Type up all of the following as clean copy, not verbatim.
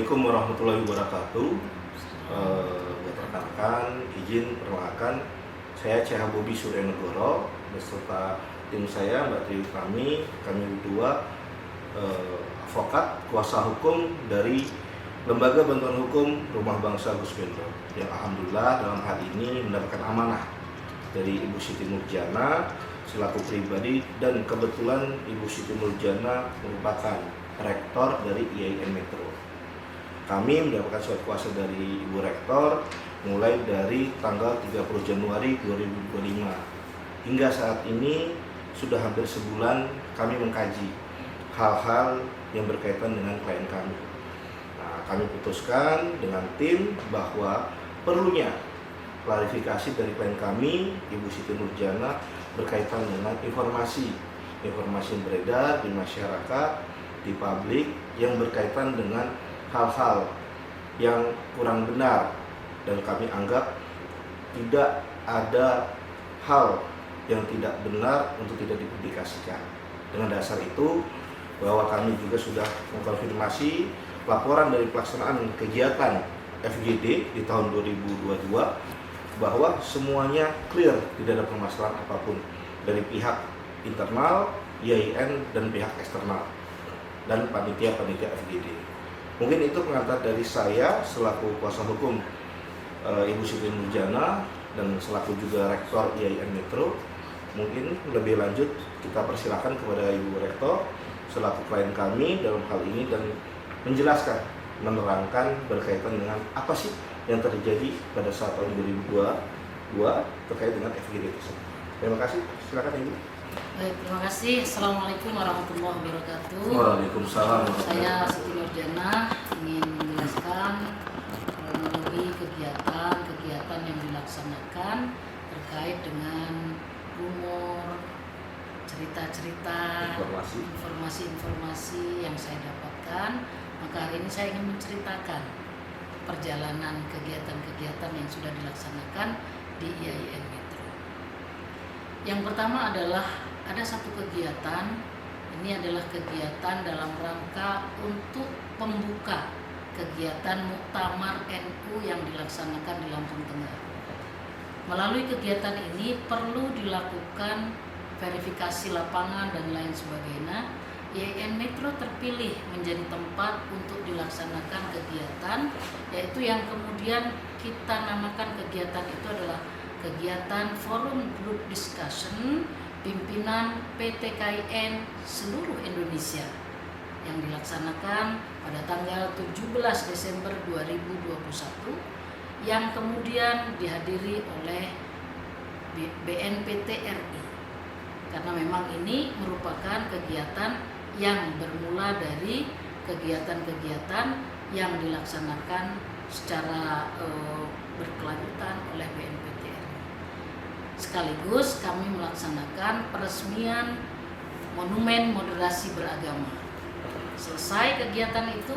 Assalamualaikum warahmatullahi wabarakatuh. Buat rekan-rekan, izin perkenalkan, saya CH Bobi Suryanegoro beserta tim saya, Mbak Tri kami berdua advokat kuasa hukum dari Lembaga Bantuan Hukum Rumah Bangsa Gus Bendo yang alhamdulillah dalam hal ini mendapatkan amanah dari Ibu Siti Nurjana selaku pribadi, dan kebetulan Ibu Siti Nurjana merupakan rektor dari IAIN Metro. Kami mendapatkan surat kuasa dari Ibu Rektor mulai dari tanggal 30 Januari 2025. Hingga saat ini sudah hampir sebulan kami mengkaji hal-hal yang berkaitan dengan klien kami. Nah, kami putuskan dengan tim bahwa perlunya klarifikasi dari klien kami, Ibu Siti Nurjana, berkaitan dengan informasi yang beredar di masyarakat, di publik, yang berkaitan dengan hal-hal yang kurang benar, dan kami anggap tidak ada hal yang tidak benar untuk tidak dipublikasikan. Dengan dasar itu, bahwa kami juga sudah mengkonfirmasi laporan dari pelaksanaan kegiatan FGD di tahun 2022 bahwa semuanya clear, tidak ada permasalahan apapun dari pihak internal, IAIN, dan pihak eksternal dan panitia FGD. Mungkin itu pengantar dari saya selaku kuasa hukum Ibu Siti Nurjana dan selaku juga rektor IAIN Metro. Mungkin lebih lanjut kita persilakan kepada Ibu Rektor selaku klien kami dalam hal ini dan menjelaskan, menerangkan berkaitan dengan apa sih yang terjadi pada saat tahun 2022 terkait dengan FGD tersebut. Terima kasih, silakan Ibu. Baik, terima kasih. Assalamualaikum warahmatullahi wabarakatuh. Waalaikumsalam. Saya Siti Nurjana ingin menjelaskan kronologi kegiatan yang dilaksanakan terkait dengan rumor, cerita-cerita, informasi yang saya dapatkan. Maka hari ini saya ingin menceritakan perjalanan kegiatan-kegiatan yang sudah dilaksanakan di IAIN Metro. Yang pertama adalah ada satu kegiatan, ini adalah kegiatan dalam rangka untuk pembuka kegiatan Muktamar NU yang dilaksanakan di Lampung Tengah. Melalui kegiatan ini perlu dilakukan verifikasi lapangan dan lain sebagainya. IAIN Metro terpilih menjadi tempat untuk dilaksanakan kegiatan, yaitu yang kemudian kita namakan kegiatan itu adalah kegiatan Forum Group Discussion Pimpinan PT KIN seluruh Indonesia yang dilaksanakan pada tanggal 17 Desember 2021 yang kemudian dihadiri oleh BNPT RI, karena memang ini merupakan kegiatan yang bermula dari kegiatan-kegiatan yang dilaksanakan secara berkelanjutan oleh BNPT RI. Sekaligus kami melaksanakan peresmian Monumen Moderasi Beragama. Selesai kegiatan itu,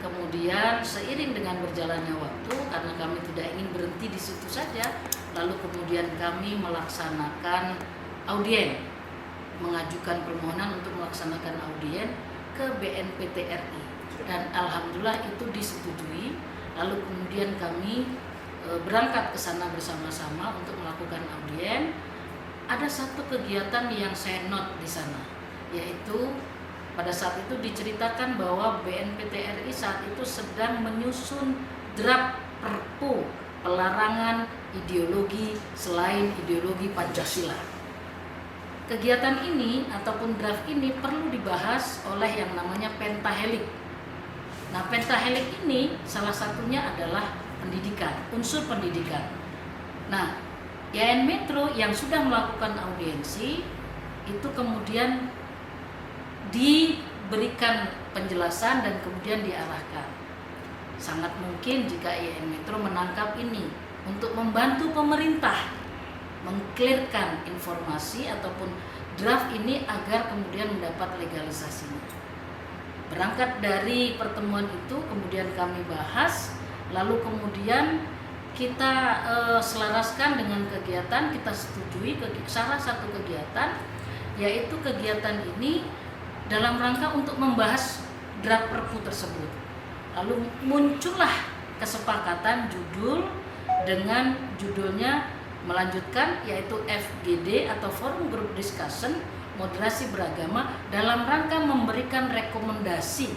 kemudian seiring dengan berjalannya waktu, karena kami tidak ingin berhenti di situ saja, lalu kemudian kami melaksanakan audien, mengajukan permohonan untuk melaksanakan audien ke BNPT RI, dan alhamdulillah itu disetujui. Lalu kemudian kami berangkat ke sana bersama-sama untuk melakukan audien. Ada satu kegiatan yang saya note di sana, yaitu pada saat itu diceritakan bahwa BNPT RI saat itu sedang menyusun draft Perpu pelarangan ideologi selain ideologi Pancasila. Kegiatan ini ataupun draft ini perlu dibahas oleh yang namanya pentahelik. Nah, pentahelik ini salah satunya adalah pendidikan, unsur pendidikan. Nah, IAIN Metro yang sudah melakukan audiensi itu kemudian diberikan penjelasan dan kemudian diarahkan. Sangat mungkin jika IAIN Metro menangkap ini untuk membantu pemerintah mengklirkan informasi ataupun draft ini agar kemudian mendapat legalisasinya. Berangkat dari pertemuan itu kemudian kami bahas, lalu kemudian kita selaraskan dengan kegiatan, kita setujui salah satu kegiatan, yaitu kegiatan ini dalam rangka untuk membahas draft Perpu tersebut. Lalu muncullah kesepakatan judul dengan judulnya melanjutkan, yaitu FGD atau Forum Group Discussion Moderasi Beragama dalam rangka memberikan rekomendasi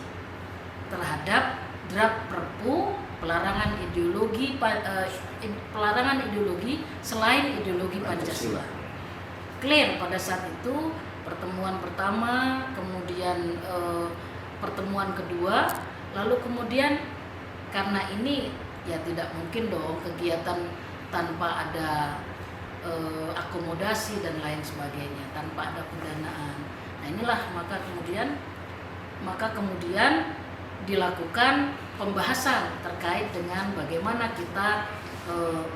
terhadap draft Perpu pelarangan ideologi selain ideologi Pancasila. Clear pada saat itu pertemuan pertama, kemudian pertemuan kedua, lalu kemudian karena ini ya tidak mungkin dong kegiatan tanpa ada akomodasi dan lain sebagainya, tanpa ada pendanaan. Nah inilah maka kemudian dilakukan pembahasan terkait dengan bagaimana kita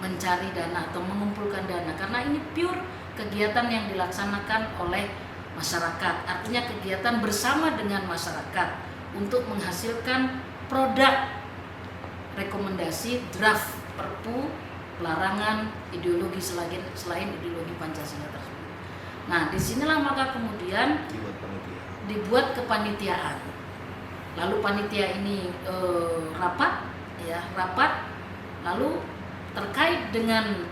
mencari dana atau mengumpulkan dana, karena ini pure kegiatan yang dilaksanakan oleh masyarakat, artinya kegiatan bersama dengan masyarakat untuk menghasilkan produk rekomendasi draft Perpu pelarangan ideologi selain ideologi Pancasila tersebut. Nah, disinilah maka kemudian dibuat kepanitiaan. Lalu panitia ini rapat, lalu terkait dengan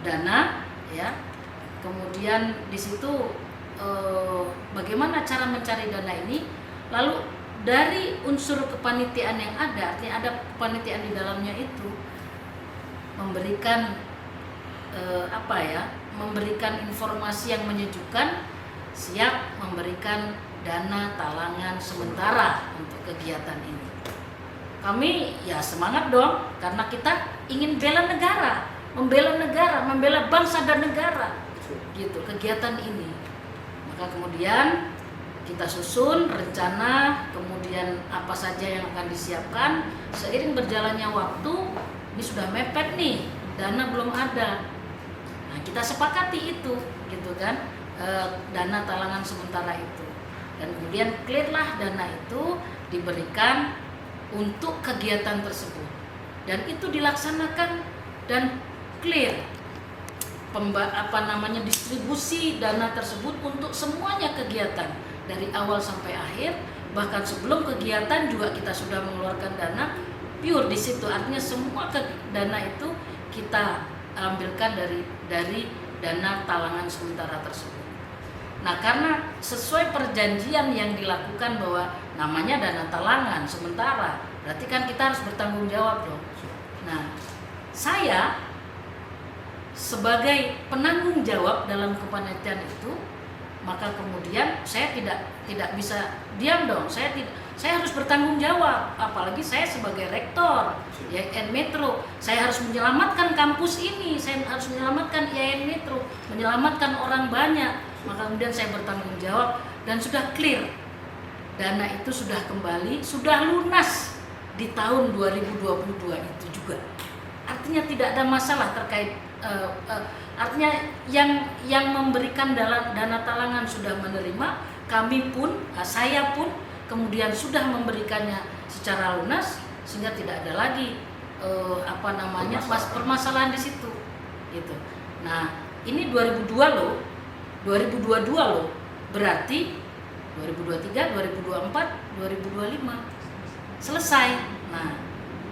dana, ya. Kemudian di situ bagaimana cara mencari dana ini, lalu dari unsur kepanitiaan yang ada, artinya ada kepanitiaan di dalamnya itu memberikan memberikan informasi yang menyejukkan, siap memberikan dana talangan sementara untuk kegiatan ini. Kami ya semangat dong, karena kita ingin membela negara, membela bangsa dan negara, gitu kegiatan ini. Maka kemudian kita susun rencana, kemudian apa saja yang akan disiapkan. Seiring berjalannya waktu, ini sudah mepet nih, dana belum ada. Nah, kita sepakati itu, gitu kan, dana talangan sementara itu. Dan kemudian clearlah dana itu diberikan untuk kegiatan tersebut. Dan itu dilaksanakan dan clear distribusi dana tersebut untuk semuanya kegiatan dari awal sampai akhir. Bahkan sebelum kegiatan juga kita sudah mengeluarkan dana pure di situ, artinya semua dana itu kita ambilkan dari dana talangan sementara tersebut. Nah, karena sesuai perjanjian yang dilakukan bahwa namanya dana talangan sementara, berarti kan kita harus bertanggung jawab dong. Nah, saya sebagai penanggung jawab dalam kepanitiaan itu, maka kemudian saya tidak bisa diam dong. Saya harus bertanggung jawab, apalagi saya sebagai rektor IAIN Metro. Saya harus menyelamatkan kampus ini, saya harus menyelamatkan IAIN Metro, menyelamatkan orang banyak. Maka kemudian saya bertanggung jawab dan sudah clear. Dana itu sudah kembali, sudah lunas di tahun 2022 itu juga. Artinya tidak ada masalah terkait artinya yang memberikan dana talangan sudah menerima, kami pun, saya pun kemudian sudah memberikannya secara lunas, sehingga tidak ada lagi permasalahan di situ, gitu. Nah, ini 2022 loh, berarti 2023, 2024, 2025 selesai. Nah,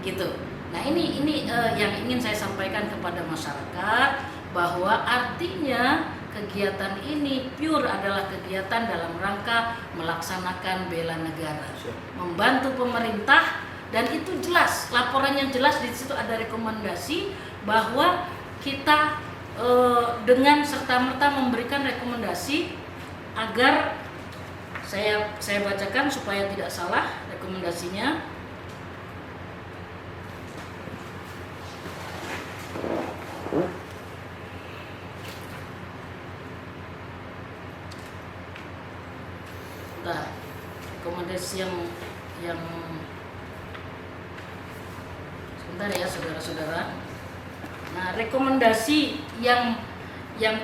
gitu. Nah, ini yang ingin saya sampaikan kepada masyarakat, bahwa artinya kegiatan ini pure adalah kegiatan dalam rangka melaksanakan bela negara, membantu pemerintah, dan itu jelas, laporan yang jelas di situ ada rekomendasi bahwa kita dengan serta-merta memberikan rekomendasi agar saya bacakan supaya tidak salah rekomendasinya. Nah, rekomendasi yang sebentar ya saudara-saudara. Nah, rekomendasi yang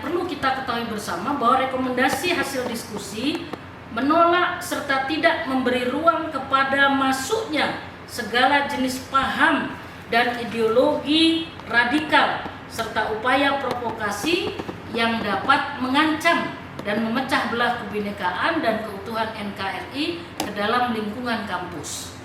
perlu kita ketahui bersama bahwa rekomendasi hasil diskusi menolak serta tidak memberi ruang kepada masuknya segala jenis paham dan ideologi radikal serta upaya provokasi yang dapat mengancam dan memecah belah kebinekaan dan keutuhan NKRI ke dalam lingkungan kampus.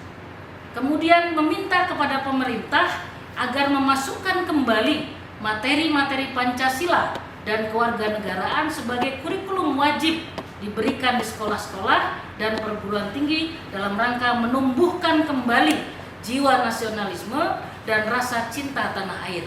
Kemudian meminta kepada pemerintah agar memasukkan kembali materi-materi Pancasila dan kewarganegaraan sebagai kurikulum wajib diberikan di sekolah-sekolah dan perguruan tinggi dalam rangka menumbuhkan kembali jiwa nasionalisme dan rasa cinta tanah air.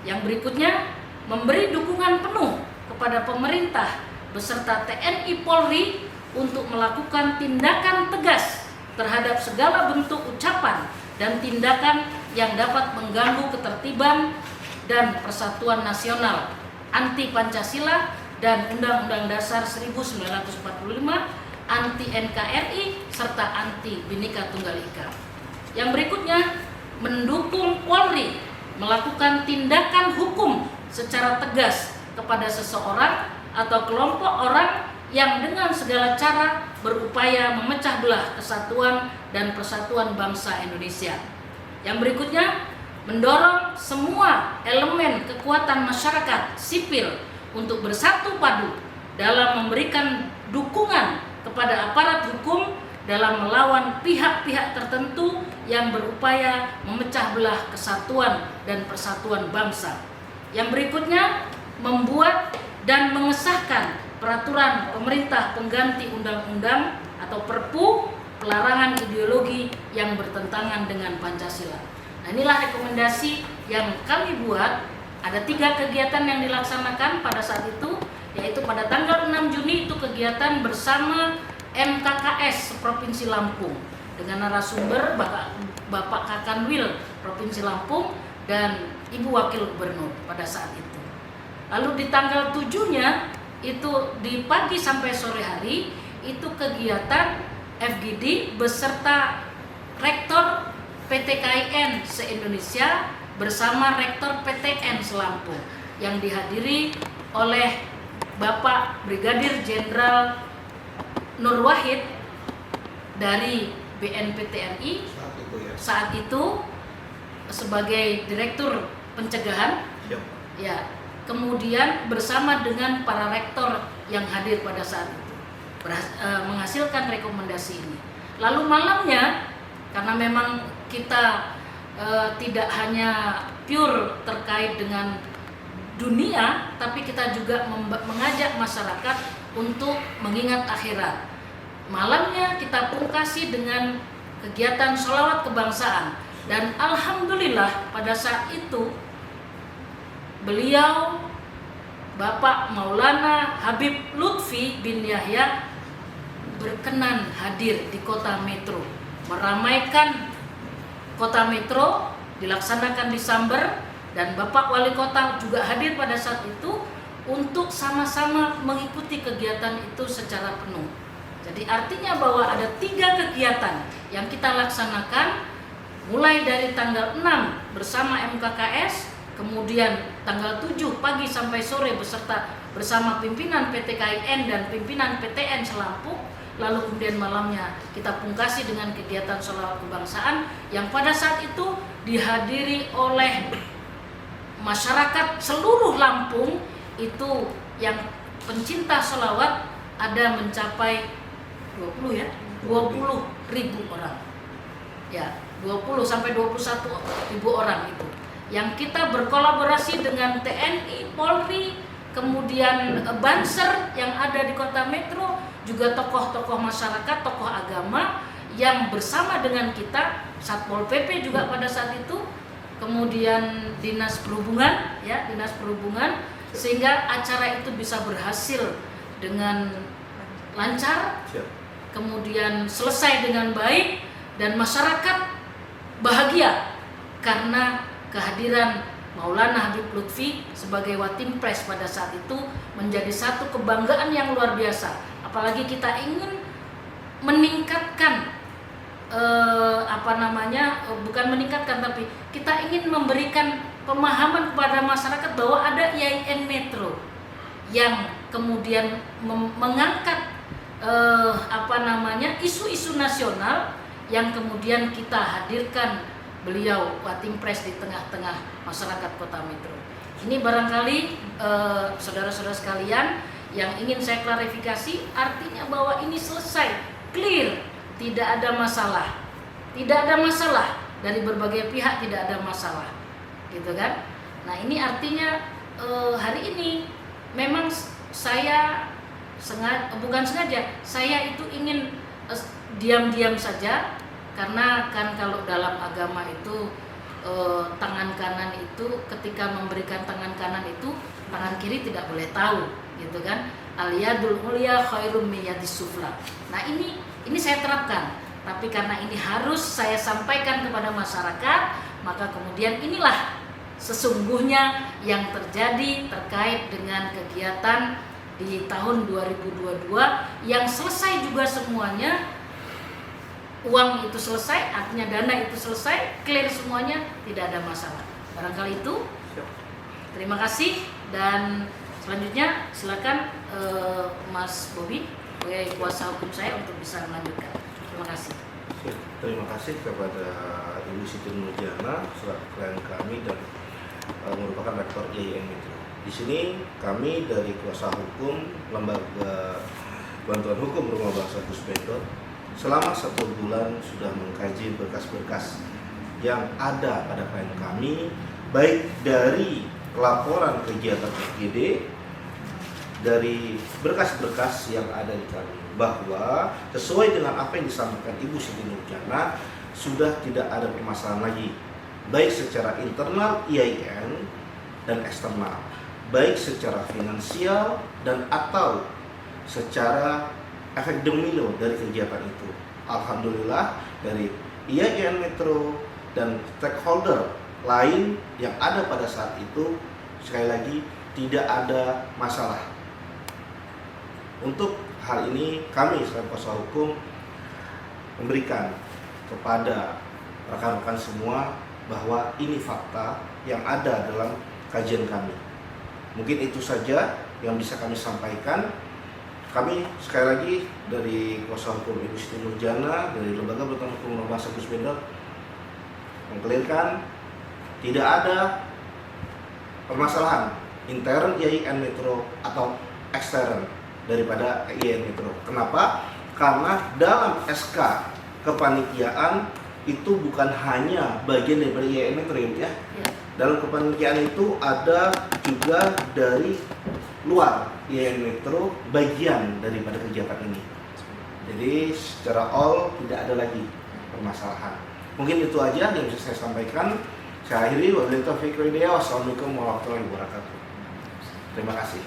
Yang berikutnya, memberi dukungan penuh kepada pemerintah beserta TNI Polri untuk melakukan tindakan tegas terhadap segala bentuk ucapan dan tindakan yang dapat mengganggu ketertiban dan persatuan nasional, anti Pancasila dan Undang-Undang Dasar 1945, anti NKRI, serta anti Bhinneka Tunggal Ika. Yang berikutnya, mendukung Polri melakukan tindakan hukum secara tegas kepada seseorang atau kelompok orang yang dengan segala cara berupaya memecah belah kesatuan dan persatuan bangsa Indonesia. Yang berikutnya, mendorong semua elemen kekuatan masyarakat sipil untuk bersatu padu dalam memberikan dukungan kepada aparat hukum dalam melawan pihak-pihak tertentu yang berupaya memecah belah kesatuan dan persatuan bangsa. Yang berikutnya, membuat dan mengesahkan peraturan pemerintah pengganti undang-undang atau Perpu pelarangan ideologi yang bertentangan dengan Pancasila. Nah, inilah rekomendasi yang kami buat. Ada 3 kegiatan yang dilaksanakan pada saat itu, yaitu pada tanggal 6 Juni itu kegiatan bersama MKKS Provinsi Lampung dengan narasumber Bapak Kakanwil Provinsi Lampung dan Ibu Wakil Gubernur pada saat itu. Lalu di tanggal 7-nya itu di pagi sampai sore hari itu kegiatan FGD beserta Rektor PTKIN se-Indonesia bersama Rektor PTN Selampung yang dihadiri oleh Bapak Brigadir Jenderal Nur Wahid dari BNP TNI saat itu sebagai Direktur Pencegahan. Ya, kemudian bersama dengan para rektor yang hadir pada saat itu menghasilkan rekomendasi ini. Lalu malamnya, karena memang kita tidak hanya pure terkait dengan dunia, tapi kita juga mengajak masyarakat untuk mengingat akhirat. Malamnya kita pungkasi dengan kegiatan sholawat kebangsaan, dan alhamdulillah pada saat itu beliau Bapak Maulana Habib Lutfi bin Yahya berkenan hadir di Kota Metro, meramaikan Kota Metro, dilaksanakan di Samber, dan Bapak Wali Kota juga hadir pada saat itu untuk sama-sama mengikuti kegiatan itu secara penuh. Jadi artinya bahwa ada 3 kegiatan yang kita laksanakan mulai dari tanggal 6 bersama MKKS, kemudian tanggal 7 pagi sampai sore bersama pimpinan PTKIN dan pimpinan PTN Selampung. Lalu kemudian malamnya kita pungkasi dengan kegiatan sholawat kebangsaan yang pada saat itu dihadiri oleh masyarakat seluruh Lampung. Itu yang pencinta sholawat ada mencapai 20 ribu orang. Ya, 20 sampai 21 ribu orang itu. Yang kita berkolaborasi dengan TNI, Polri, kemudian Banser yang ada di Kota Metro, juga tokoh-tokoh masyarakat, tokoh agama yang bersama dengan kita, Satpol PP juga pada saat itu, kemudian Dinas Perhubungan, sehingga acara itu bisa berhasil dengan lancar, kemudian selesai dengan baik, dan masyarakat bahagia karena kehadiran Maulana Habib Lutfi sebagai Watimpres pada saat itu menjadi satu kebanggaan yang luar biasa. Apalagi kita ingin meningkatkan bukan meningkatkan, tapi kita ingin memberikan pemahaman kepada masyarakat bahwa ada IAIN Metro yang kemudian mengangkat isu-isu nasional yang kemudian kita hadirkan beliau Watimpres di tengah-tengah masyarakat Kota Metro. Ini barangkali saudara-saudara sekalian yang ingin saya klarifikasi, artinya bahwa ini selesai, clear, tidak ada masalah. tidak ada masalah, dari berbagai pihak tidak ada masalah, gitu kan. Nah ini artinya hari ini memang saya bukan sengaja, saya itu ingin diam-diam saja, karena kan kalau dalam agama itu tangan kanan itu ketika memberikan tangan kanan itu tangan kiri tidak boleh tahu, gitu kan. Al-yadul ulya khairum min yadis sufla. Nah ini saya terapkan, tapi karena ini harus saya sampaikan kepada masyarakat, maka kemudian inilah sesungguhnya yang terjadi terkait dengan kegiatan di tahun 2022 yang selesai juga semuanya. Uang itu selesai, artinya dana itu selesai, clear semuanya, tidak ada masalah. Barangkali itu. Terima kasih, dan selanjutnya silakan Mas Bobi sebagai kuasa hukum saya untuk bisa melanjutkan. Terima kasih. Terima kasih kepada Ibu Siti Nurjana selaku klien kami dan merupakan rektor IAIN Metro. Di sini kami dari kuasa hukum Lembaga Bantuan Hukum Rumah Bangsa Gus Bedot selama 1 bulan sudah mengkaji berkas-berkas yang ada pada klien kami, baik dari laporan kegiatan FGD, dari berkas-berkas yang ada di kami, bahwa sesuai dengan apa yang disampaikan Ibu Siti Nurjana, sudah tidak ada permasalahan lagi, baik secara internal IAIN dan eksternal, baik secara finansial dan atau secara efek domino dari kegiatan itu. Alhamdulillah dari IAIN Metro dan stakeholder lain yang ada pada saat itu, sekali lagi tidak ada masalah. Untuk hal ini kami selaku kuasa hukum memberikan kepada rekan-rekan semua bahwa ini fakta yang ada dalam kajian kami. Mungkin itu saja yang bisa kami sampaikan. Kami sekali lagi dari kuasa hukum Ibu Siti Nurjana dari Lembaga Bantuan Hukum Rumah Bangsa Gus Bedot mengklirkan tidak ada permasalahan intern IAIN Metro atau ekstern daripada IAIN Metro. Kenapa? Karena dalam SK kepanitiaan itu bukan hanya bagian daripada IAIN Metro ya. Dalam kepanitiaan itu ada juga dari luar IAIN Metro bagian daripada kegiatan ini. Jadi secara all tidak ada lagi permasalahan. Mungkin itu aja yang bisa saya sampaikan. Saya akhiri. Wabillahi taufiq wal hidayah. Wassalamualaikum warahmatullahi wabarakatuh. Terima kasih.